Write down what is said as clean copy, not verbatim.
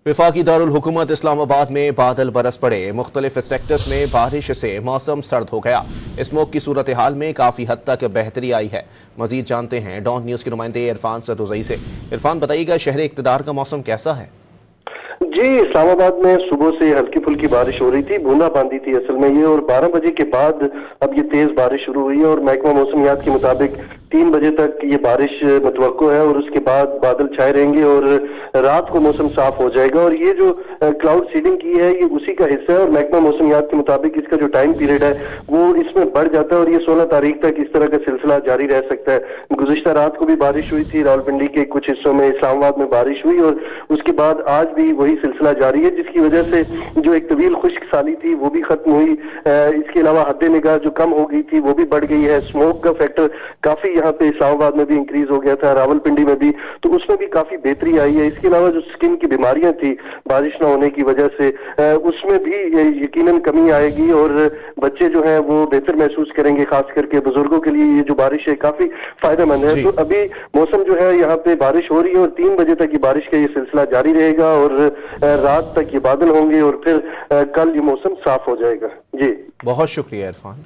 वफाकी दारुल हुकूमत इस्लामाबाद में बादल बरस पड़े। मुख्तलिफ सेक्टर्स में बारिश से मौसम सर्द हो गया। स्मोक की सूरत हाल में काफ़ी हद तक बेहतरी आई है। मजीद जानते हैं डॉन न्यूज़ के नुमाइंदे इरफान सदुज़ई से। इरफान, बताइएगा शहर इक़्तिदार का मौसम कैसा है? जी, इस्लामाबाद में सुबह से हल्की फुल्की बारिश हो रही थी, बूंदाबांदी थी असल में ये, और 12 बजे के बाद अब ये तेज बारिश शुरू हुई है और महकमा मौसमियात के मुताबिक 3 बजे तक ये बारिश मुतवक्को है और उसके बाद बादल छाए रहेंगे और रात को मौसम साफ हो जाएगा। और ये जो क्लाउड सीडिंग की है ये उसी का हिस्सा है और महकमा मौसमियात के मुताबिक इसका जो टाइम पीरियड है वो इसमें बढ़ जाता है और ये 16 तारीख तक इस तरह का सिलसिला जारी रह सकता है। गुज़िश्ता रात को भी बारिश हुई थी, रावलपिंडी के कुछ हिस्सों में, इस्लामाबाद में बारिश हुई और उसके बाद आज भी वही सिलसिला जारी है, जिसकी वजह से जो एक तवील खुश्क साली थी वो भी खत्म हुई। इसके अलावा हद निगाह जो कम हो गई थी वो भी बढ़ गई है। स्मोक का फैक्टर काफी यहाँ पे इस्लामाबाद में भी इंक्रीज हो गया था, रावलपिंडी में भी, तो उसमें भी काफी बेहतरी आई है। इसके अलावा जो स्किन की बीमारियां थी बारिश न होने की वजह से, उसमें भी यकीनन कमी आएगी और बच्चे जो हैं वो बेहतर महसूस करेंगे। खास करके बुजुर्गों के लिए ये जो बारिश है काफी फायदेमंद है। तो अभी मौसम जो है यहाँ पे बारिश हो रही है और 3 बजे तक ये बारिश का ये सिलसिला जारी रहेगा और रात तक ये बादल होंगे और फिर कल ये मौसम साफ हो जाएगा। जी, बहुत शुक्रिया इरफान।